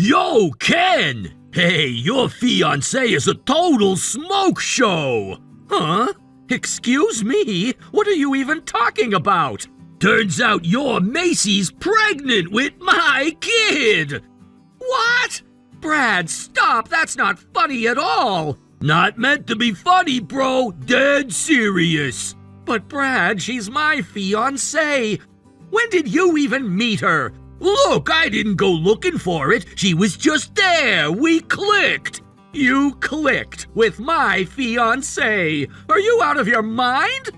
Yo, Ken! Hey, your fiancé is a total smoke show! Huh? Excuse me? What are you even talking about? Turns out your Macy's pregnant with my kid! What? Brad, stop! That's not funny at all! Not meant to be funny, bro. Dead serious. But Brad, she's my fiancée. When did you even meet her? Look, I didn't go looking for it. She was just there. We clicked. You clicked with my fiancée. Are you out of your mind?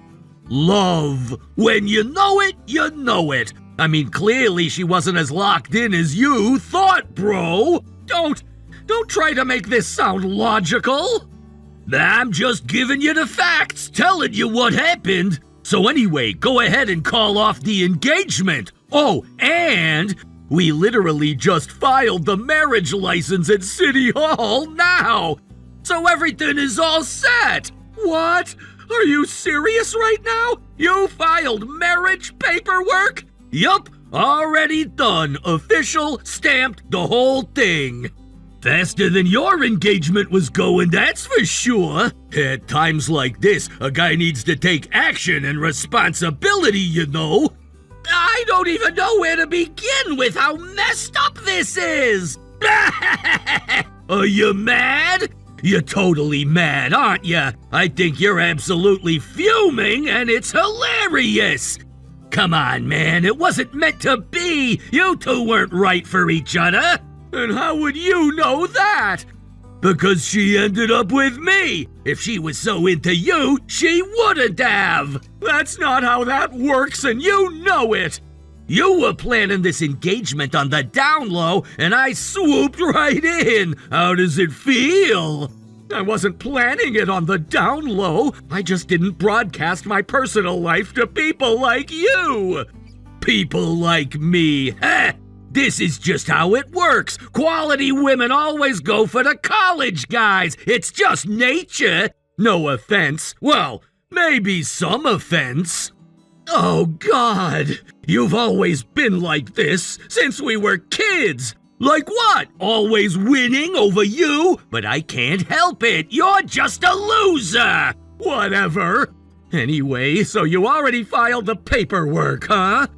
Love. When you know it, you know it. I mean, clearly she wasn't as locked in as you thought, bro. Don't try to make this sound logical. I'm just giving you the facts, telling you what happened. So anyway, go ahead and call off the engagement. Oh, and we literally just filed the marriage license at City Hall now. So everything is all set. What? Are you serious right now? You filed marriage paperwork? Yup, already done. Official, stamped, the whole thing. Faster than your engagement was going, that's for sure. At times like this, a guy needs to take action and responsibility, you know. I don't even know where to begin with how messed up this is. Are you mad? You're totally mad, aren't you? I think you're absolutely fuming and it's hilarious. Come on, man, it wasn't meant to be. You two weren't right for each other. And how would you know that? Because she ended up with me. If she was so into you, she wouldn't have. That's not how that works, and you know it. You were planning this engagement on the down low, and I swooped right in. How does it feel? I wasn't planning it on the down low. I just didn't broadcast my personal life to people like you. People like me, heh? This is just how it works. Quality women always go for the college guys. It's just nature. No offense. Well, maybe some offense. Oh, God. You've always been like this since we were kids. Like what? Always winning over you? But I can't help it. You're just a loser. Whatever. Anyway, so you already filed the paperwork, huh?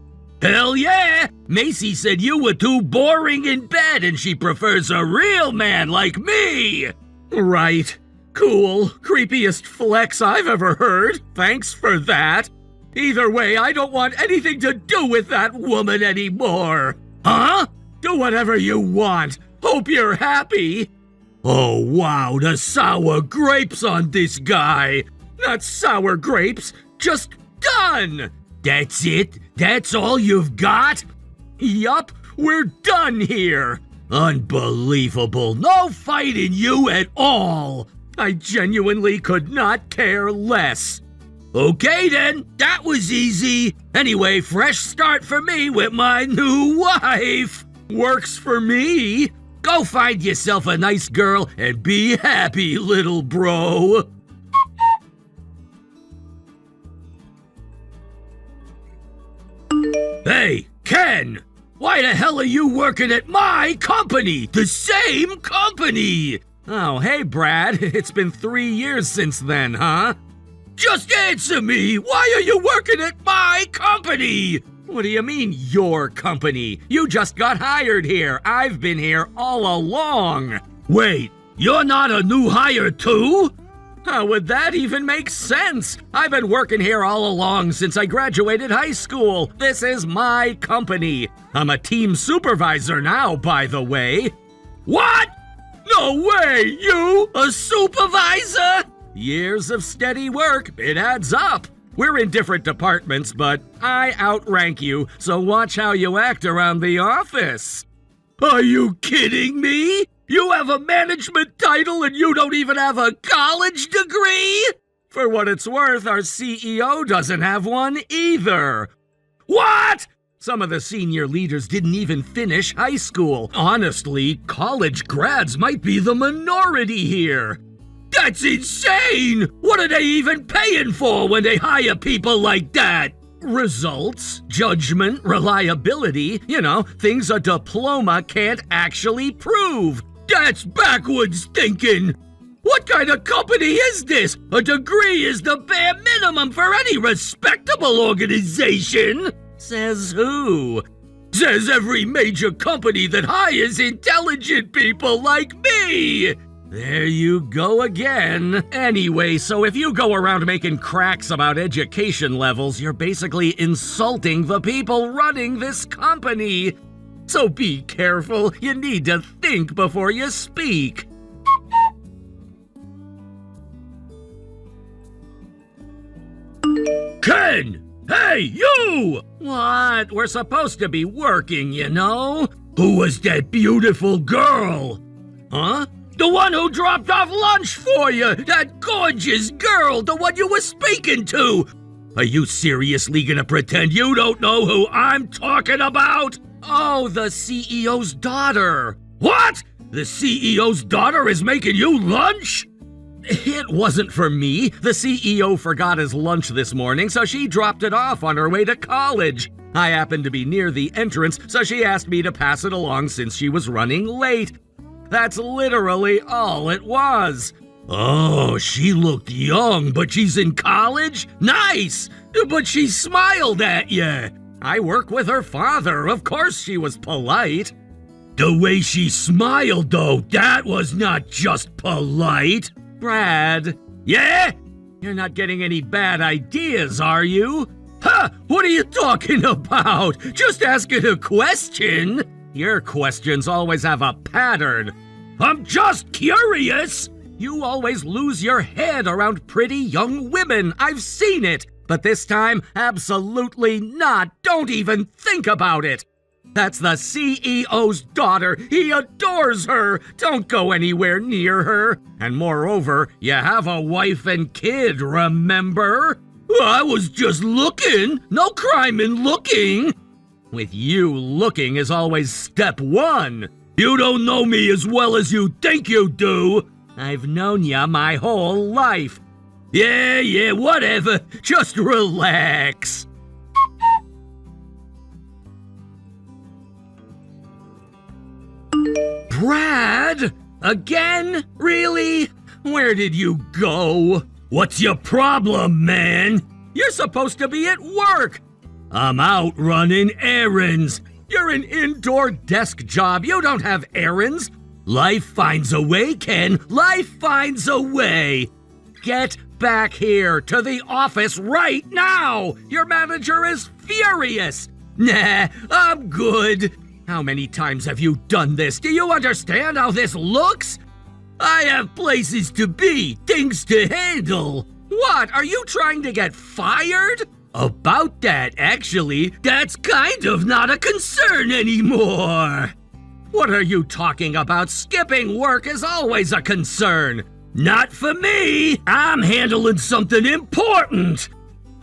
Hell yeah! Macy said you were too boring in bed and she prefers a real man like me! Right. Cool. Creepiest flex I've ever heard. Thanks for that. Either way, I don't want anything to do with that woman anymore. Huh? Do whatever you want. Hope you're happy. Oh wow, the sour grapes on this guy. Not sour grapes, just done! That's it? That's all you've got? Yup, we're done here. Unbelievable. No fighting you at all. I genuinely could not care less. Okay then, that was easy. Anyway, fresh start for me with my new wife. Works for me. Go find yourself a nice girl and be happy, little bro. Hey, Ken! Why the hell are you working at my company? The same company! Oh, hey, Brad. It's been 3 years since then, huh? Just answer me! Why are you working at my company? What do you mean, your company? You just got hired here. I've been here all along. Wait, you're not a new hire too? How would that even make sense? I've been working here all along since I graduated high school. This is my company. I'm a team supervisor now, by the way. What? No way! You? A supervisor? Years of steady work. It adds up. We're in different departments, but I outrank you, so watch how you act around the office. Are you kidding me? You have a management title and you don't even have a college degree? For what it's worth, our CEO doesn't have one either. What? Some of the senior leaders didn't even finish high school. Honestly, college grads might be the minority here. That's insane! What are they even paying for when they hire people like that? Results, judgment, reliability, things a diploma can't actually prove. That's backwards thinking. What kind of company is this? A degree is the bare minimum for any respectable organization. Says who? Says every major company that hires intelligent people like me. There you go again. Anyway, so if you go around making cracks about education levels, you're basically insulting the people running this company. So be careful. You need to think before you speak. Ken! Hey, you! What? We're supposed to be working, Who was that beautiful girl? Huh? The one who dropped off lunch for you! That gorgeous girl, the one you were speaking to! Are you seriously gonna pretend you don't know who I'm talking about? Oh, the CEO's daughter. What? The CEO's daughter is making you lunch? It wasn't for me. The CEO forgot his lunch this morning, so she dropped it off on her way to college. I happened to be near the entrance, so she asked me to pass it along since she was running late. That's literally all it was. Oh, she looked young, but she's in college? Nice! But she smiled at you. I work with her father. Of course she was polite. The way she smiled, though, that was not just polite. Brad. Yeah? You're not getting any bad ideas, are you? Huh? What are you talking about? Just asking a question. Your questions always have a pattern. I'm just curious. You always lose your head around pretty young women. I've seen it. But this time, absolutely not. Don't even think about it. That's the CEO's daughter. He adores her. Don't go anywhere near her. And moreover, you have a wife and kid, remember? I was just looking. No crime in looking. With you, looking is always step one. You don't know me as well as you think you do. I've known ya my whole life. Yeah, whatever. Just relax. Brad? Again? Really? Where did you go? What's your problem, man? You're supposed to be at work. I'm out running errands. You're an indoor desk job. You don't have errands. Life finds a way, Ken. Life finds a way. Get back here to the office right now. Your manager is furious. Nah, I'm good. How many times have you done this? Do you understand how this looks? I have places to be, things to handle. What, are you trying to get fired? About that, actually, that's kind of not a concern anymore. What are you talking about? Skipping work is always a concern. Not for me. I'm handling something important.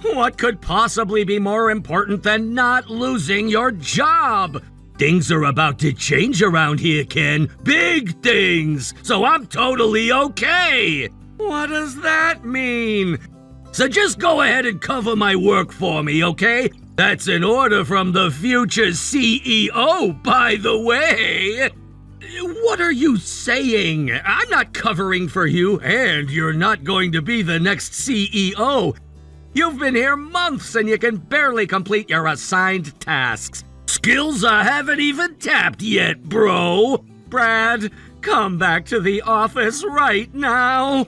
What could possibly be more important than not losing your job? Things are about to change around here, Ken. Big things. So I'm totally okay. What does that mean? So just go ahead and cover my work for me, okay? That's an order from the future CEO, by the way. What are you saying? I'm not covering for you, and you're not going to be the next CEO. You've been here months and you can barely complete your assigned tasks. Skills I haven't even tapped yet, bro. Brad, come back to the office right now.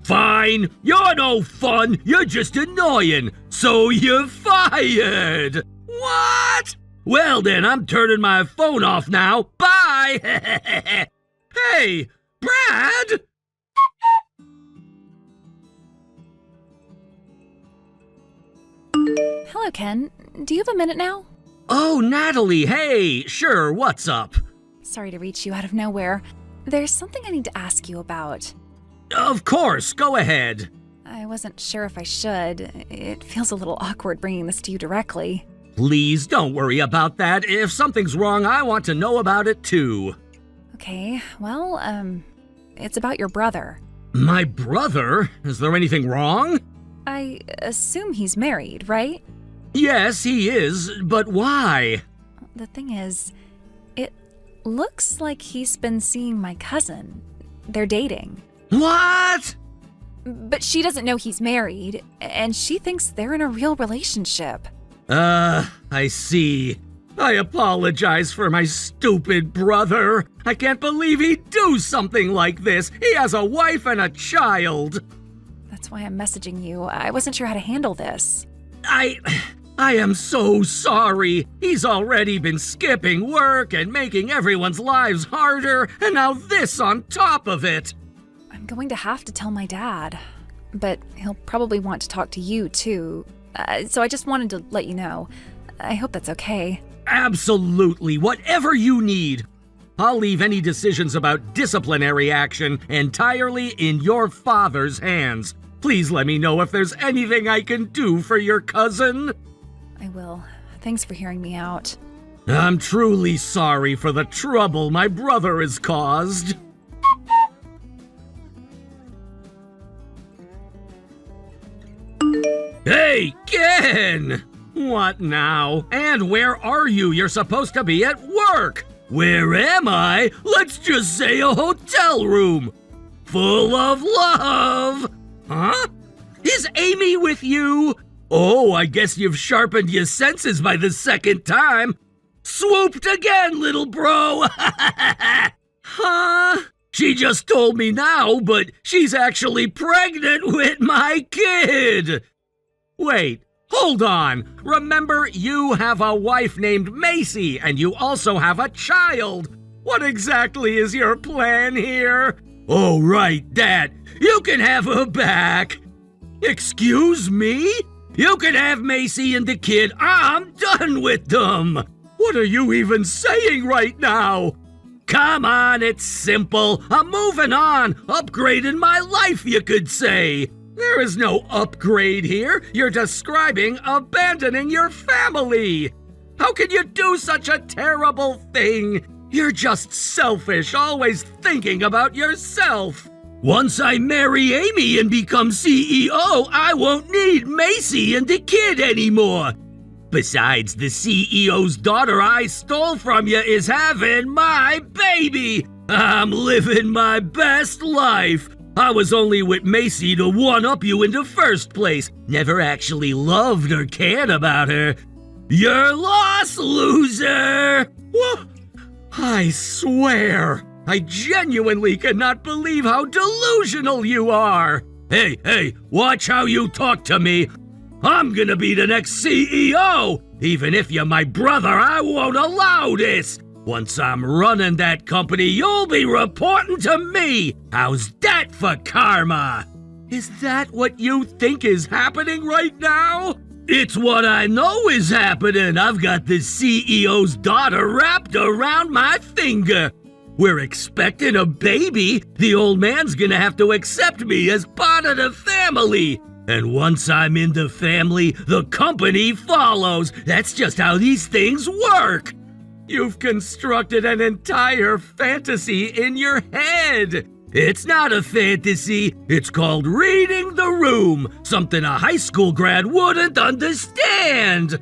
Fine, you're no fun, you're just annoying, so you're fired. What? Well then, I'm turning my phone off now. Bye! Hey, Brad! Hello, Ken. Do you have a minute now? Oh, Natalie, hey, sure, what's up? Sorry to reach you out of nowhere. There's something I need to ask you about. Of course, go ahead. I wasn't sure if I should. It feels a little awkward bringing this to you directly. Please don't worry about that. If something's wrong, I want to know about it too. Okay, well, it's about your brother. My brother? Is there anything wrong? I assume he's married, right? Yes, he is, but why? The thing is, it looks like he's been seeing my cousin. They're dating. What? But she doesn't know he's married, and she thinks they're in a real relationship. I see. I apologize for my stupid brother. I can't believe he'd do something like this. He has a wife and a child. That's why I'm messaging you. I wasn't sure how to handle this. I am so sorry. He's already been skipping work and making everyone's lives harder, and now this on top of it. I'm going to have to tell my dad, but he'll probably want to talk to you too. So I just wanted to let you know. I hope that's okay. Absolutely, whatever you need. I'll leave any decisions about disciplinary action entirely in your father's hands. Please let me know if there's anything I can do for your cousin. I will. Thanks for hearing me out. I'm truly sorry for the trouble my brother has caused. Hey, Ken! What now? And where are you? You're supposed to be at work. Where am I? Let's just say a hotel room. Full of love. Huh? Is Amy with you? Oh, I guess you've sharpened your senses by the second time. Swooped again, little bro. Huh? She just told me now, but she's actually pregnant with my kid. Wait. Hold on! Remember, you have a wife named Macy, and you also have a child! What exactly is your plan here? Oh, right, that. You can have her back! Excuse me? You can have Macy and the kid. I'm done with them! What are you even saying right now? Come on, it's simple. I'm moving on, upgrading my life, you could say. There is no upgrade here. You're describing abandoning your family. How can you do such a terrible thing? You're just selfish, always thinking about yourself. Once I marry Amy and become CEO, I won't need Macy and the kid anymore. Besides, the CEO's daughter I stole from you is having my baby. I'm living my best life. I was only with Macy to one-up you in the first place. Never actually loved or cared about her. You're lost, loser! Whoa. I swear, I genuinely cannot believe how delusional you are. Hey, watch how you talk to me. I'm gonna be the next CEO. Even if you're my brother, I won't allow this. Once I'm running that company, you'll be reporting to me! How's that for karma? Is that what you think is happening right now? It's what I know is happening. I've got the CEO's daughter wrapped around my finger. We're expecting a baby. The old man's gonna have to accept me as part of the family. And once I'm in the family, the company follows. That's just how these things work. You've constructed an entire fantasy in your head. It's not a fantasy. It's called reading the room, something a high school grad wouldn't understand.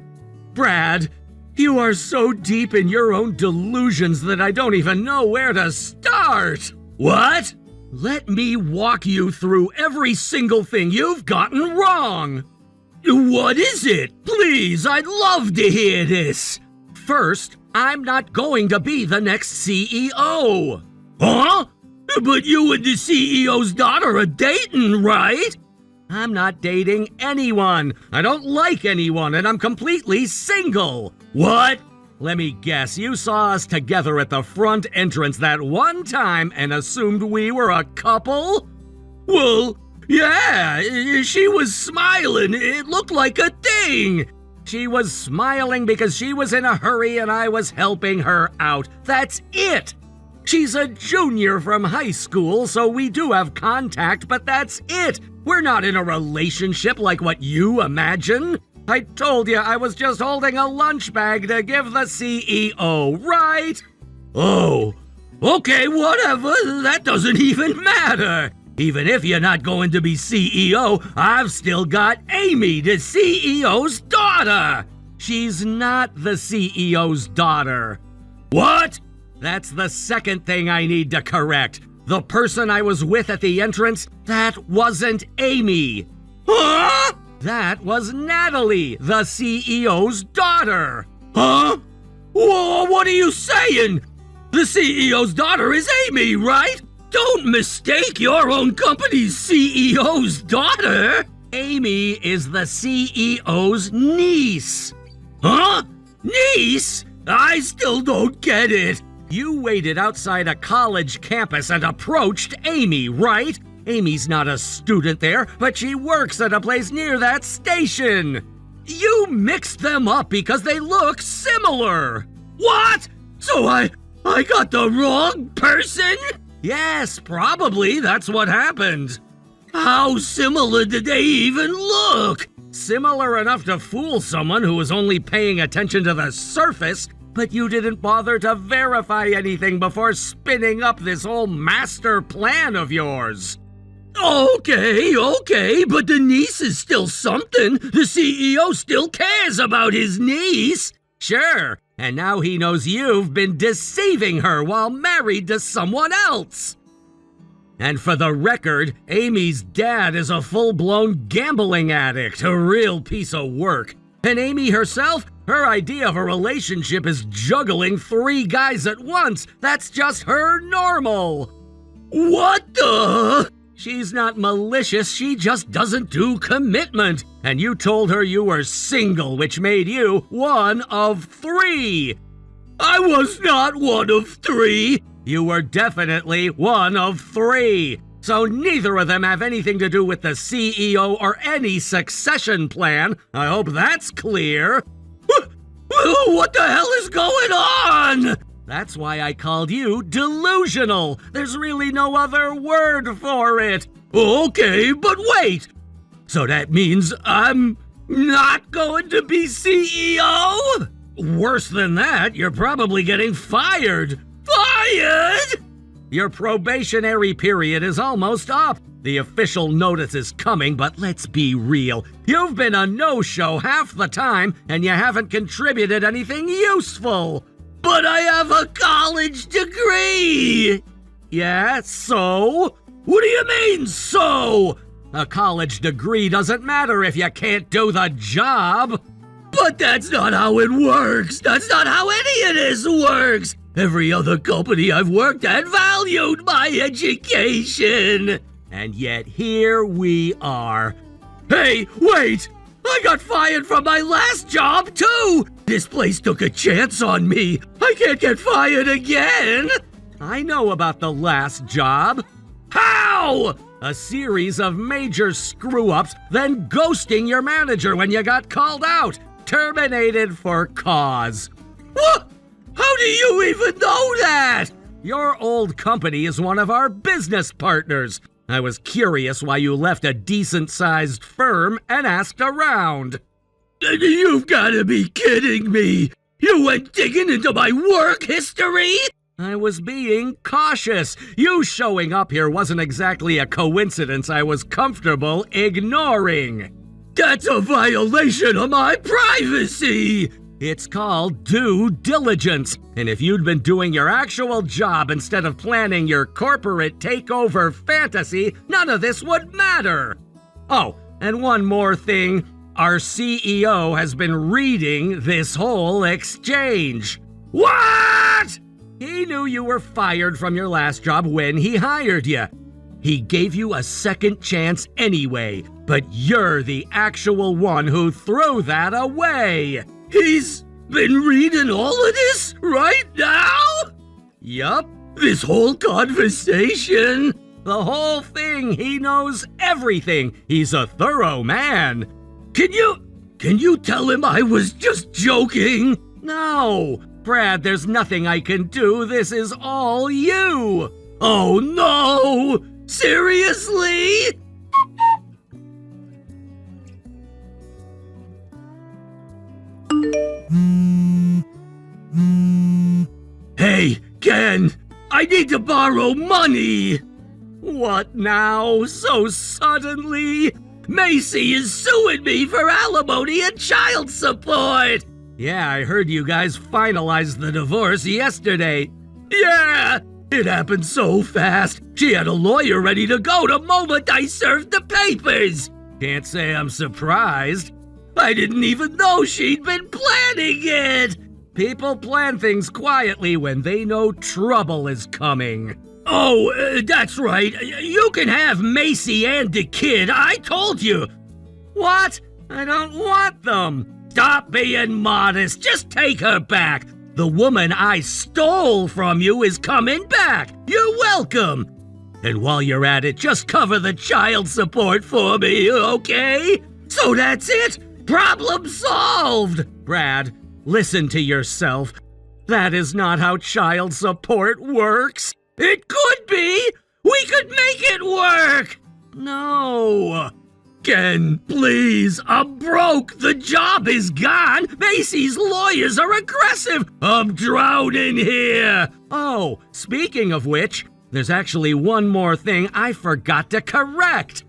Brad, you are so deep in your own delusions that I don't even know where to start. What? Let me walk you through every single thing you've gotten wrong. What is it? Please, I'd love to hear this. First, I'm not going to be the next CEO. Huh? But you and the CEO's daughter are dating, right? I'm not dating anyone. I don't like anyone, and I'm completely single. What? Let me guess, you saw us together at the front entrance that one time and assumed we were a couple? Well, yeah, she was smiling. It looked like a thing. She was smiling because she was in a hurry and I was helping her out. That's it. She's a junior from high school, so we do have contact, but that's it. We're not in a relationship like what you imagine. I told you I was just holding a lunch bag to give the CEO, right? Oh, okay, whatever. That doesn't even matter. Even if you're not going to be CEO, I've still got Amy, the CEO's daughter. She's not the CEO's daughter. What? That's the second thing I need to correct. The person I was with at the entrance, that wasn't Amy. Huh? That was Natalie, the CEO's daughter. Huh? Whoa, what are you saying? The CEO's daughter is Amy, right? Don't mistake your own company's CEO's daughter. Amy is the CEO's niece. Huh? Niece? I still don't get it. You waited outside a college campus and approached Amy, right? Amy's not a student there, but she works at a place near that station. You mixed them up because they look similar. What? So I got the wrong person? Yes, probably that's what happened. How similar did they even look? Similar enough to fool someone who was only paying attention to the surface, but you didn't bother to verify anything before spinning up this whole master plan of yours. Okay, but the niece is still something. The CEO still cares about his niece. Sure, and now he knows you've been deceiving her while married to someone else. And for the record, Amy's dad is a full-blown gambling addict, a real piece of work. And Amy herself, her idea of a relationship is juggling 3 guys at once. That's just her normal. What the? She's not malicious, she just doesn't do commitment. And you told her you were single, which made you one of 3. I was not one of 3. You were definitely one of 3. So neither of them have anything to do with the CEO or any succession plan. I hope that's clear. What the hell is going on? That's why I called you delusional. There's really no other word for it. Okay, but wait. So that means I'm not going to be CEO? Worse than that, you're probably getting fired. Fired? Your probationary period is almost up. The official notice is coming, but let's be real. You've been a no-show half the time, and you haven't contributed anything useful. But I have a college degree! Yeah, so? What do you mean, so? A college degree doesn't matter if you can't do the job. But that's not how it works. That's not how any of this works. Every other company I've worked at valued my education. And yet here we are. Hey, wait! I got fired from my last job, too! This place took a chance on me. I can't get fired again! I know about the last job. How? A series of major screw-ups, then ghosting your manager when you got called out. Terminated for cause. What? How do you even know that? Your old company is one of our business partners. I was curious why you left a decent-sized firm and asked around. You've got to be kidding me! You went digging into my work history? I was being cautious. You showing up here wasn't exactly a coincidence I was comfortable ignoring. That's a violation of my privacy! It's called due diligence, and if you'd been doing your actual job instead of planning your corporate takeover fantasy, none of this would matter. Oh, and one more thing. Our CEO has been reading this whole exchange. What? He knew you were fired from your last job when he hired you. He gave you a second chance anyway, but you're the actual one who threw that away. He's been reading all of this right now? Yup. This whole conversation? The whole thing. He knows everything. He's a thorough man. Can you tell him I was just joking? No. Brad, there's nothing I can do. This is all you. Oh no! Seriously? Hey, Ken! I need to borrow money! What now, so suddenly? Macy is suing me for alimony and child support! Yeah, I heard you guys finalized the divorce yesterday. Yeah! It happened so fast. She had a lawyer ready to go the moment I served the papers. Can't say I'm surprised. I didn't even know she'd been planning it. People plan things quietly when they know trouble is coming. Oh, that's right. You can have Macy and the kid. I told you. What? I don't want them. Stop being modest. Just take her back. The woman I stole from you is coming back. You're welcome. And while you're at it, just cover the child support for me, okay? So that's it. Problem solved. Brad, listen to yourself. That is not how child support works. It could be. We could make it work. No. Ken, please, I'm broke. The job is gone. Macy's lawyers are aggressive. I'm drowning here. Oh, speaking of which, there's actually one more thing I forgot to correct.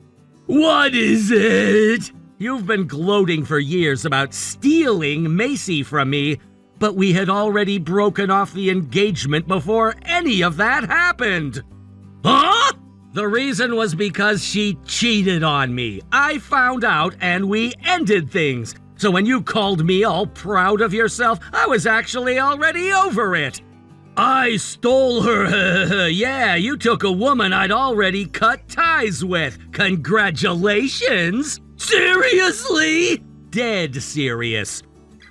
What is it? You've been gloating for years about stealing Macy from me, but we had already broken off the engagement before any of that happened. Huh? The reason was because she cheated on me. I found out and we ended things. So when you called me all proud of yourself, I was actually already over it. I stole her. Yeah, you took a woman I'd already cut ties with. Congratulations. Seriously? Dead serious.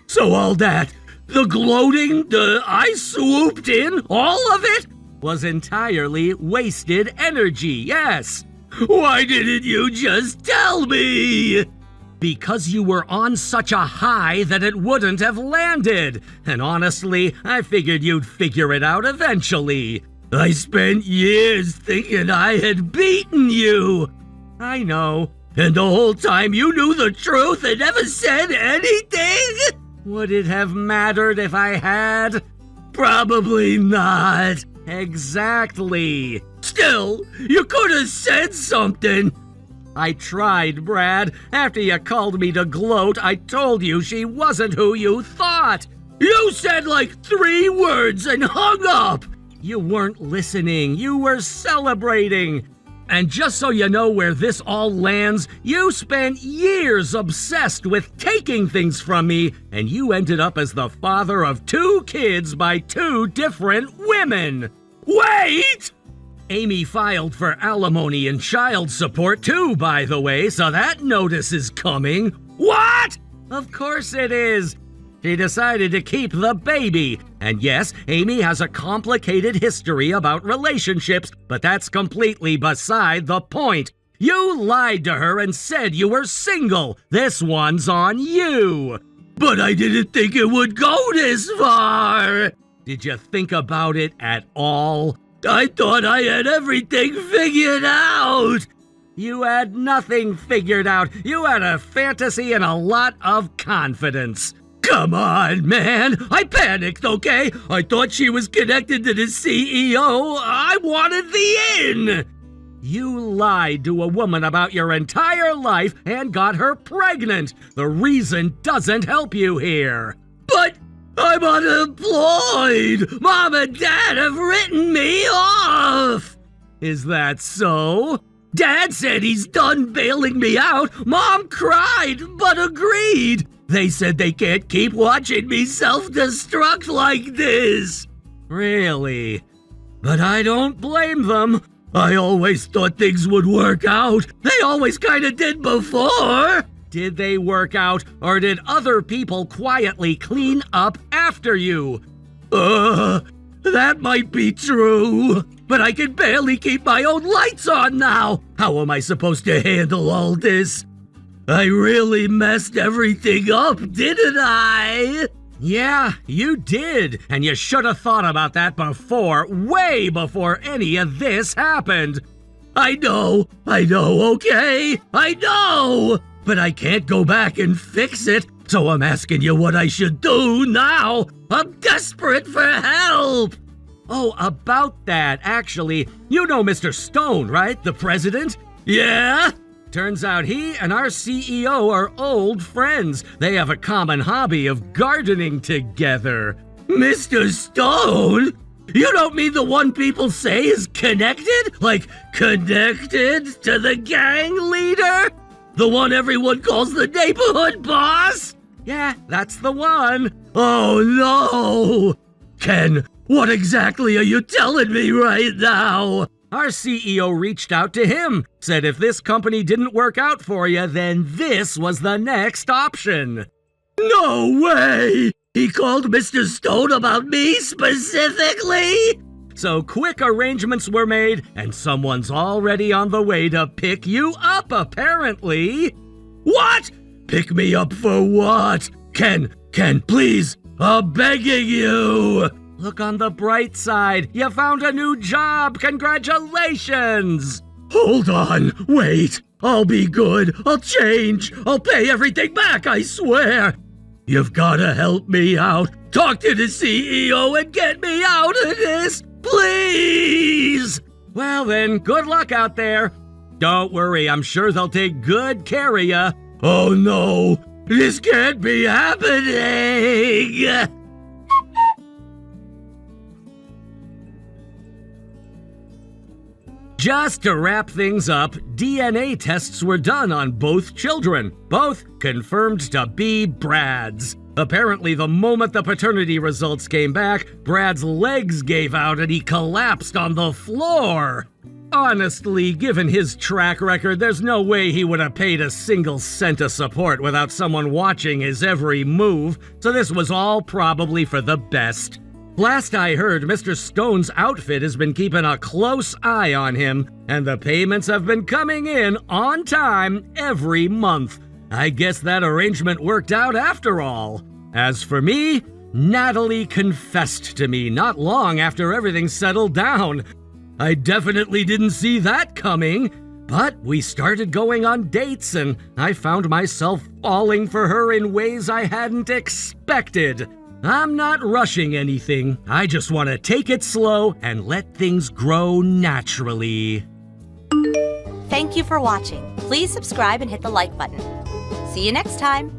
So all that, the gloating, I swooped in, all of it? Was entirely wasted energy, yes. Why didn't you just tell me? Because you were on such a high that it wouldn't have landed. And honestly, I figured you'd figure it out eventually. I spent years thinking I had beaten you. I know. And the whole time you knew the truth and never said anything? Would it have mattered if I had? Probably not. Exactly. Still, you could have said something. I tried, Brad. After you called me to gloat, I told you she wasn't who you thought. You said like 3 words and hung up. You weren't listening. You were celebrating. And just so you know where this all lands, you spent years obsessed with taking things from me, and you ended up as the father of 2 kids by 2 different women. Wait! Amy filed for alimony and child support too, by the way, so that notice is coming. What? Of course it is. She decided to keep the baby. And yes, Amy has a complicated history about relationships, but that's completely beside the point. You lied to her and said you were single. This one's on you. But I didn't think it would go this far. Did you think about it at all? I thought I had everything figured out. You had nothing figured out. You had a fantasy and a lot of confidence. Come on, man. I panicked, okay? I thought she was connected to the CEO. I wanted the in. You lied to a woman about your entire life and got her pregnant. The reason doesn't help you here. But I'm unemployed. Mom and Dad have written me off. Is that so? Dad said he's done bailing me out. Mom cried, but agreed. They said they can't keep watching me self-destruct like this. Really? But I don't blame them. I always thought things would work out. They always kinda did before. Did they work out, or did other people quietly clean up after you? That might be true. But I can barely keep my own lights on now. How am I supposed to handle all this? I really messed everything up, didn't I? Yeah, you did, and you should have thought about that before, way before any of this happened. I know, okay? I know! But I can't go back and fix it, so I'm asking you what I should do now. I'm desperate for help! Oh, about that, actually. You know Mr. Stone, right? The president? Yeah? Turns out he and our CEO are old friends. They have a common hobby of gardening together. Mr. Stone? You don't mean the one people say is connected? Like, connected to the gang leader? The one everyone calls the neighborhood boss? Yeah, that's the one. Oh no! Ken, what exactly are you telling me right now? Our CEO reached out to him, said if this company didn't work out for you, then this was the next option. No way! He called Mr. Stone about me specifically? So quick arrangements were made, and someone's already on the way to pick you up, apparently. What? Pick me up for what? Ken, please, I'm begging you. Look on the bright side. You found a new job. Congratulations. Hold on, wait. I'll be good. I'll change. I'll pay everything back, I swear. You've gotta help me out. Talk to the CEO and get me out of this, please! Well then, good luck out there. Don't worry, I'm sure they'll take good care of you. Oh no, this can't be happening! Just to wrap things up, DNA tests were done on both children, both confirmed to be Brad's. Apparently, the moment the paternity results came back, Brad's legs gave out and he collapsed on the floor. Honestly, given his track record, there's no way he would have paid a single cent of support without someone watching his every move, so this was all probably for the best. Last I heard, Mr. Stone's outfit has been keeping a close eye on him, and the payments have been coming in on time every month. I guess that arrangement worked out after all. As for me, Natalie confessed to me not long after everything settled down. I definitely didn't see that coming, but we started going on dates, and I found myself falling for her in ways I hadn't expected. I'm not rushing anything. I just want to take it slow and let things grow naturally. Thank you for watching. Please subscribe and hit the like button. See you next time.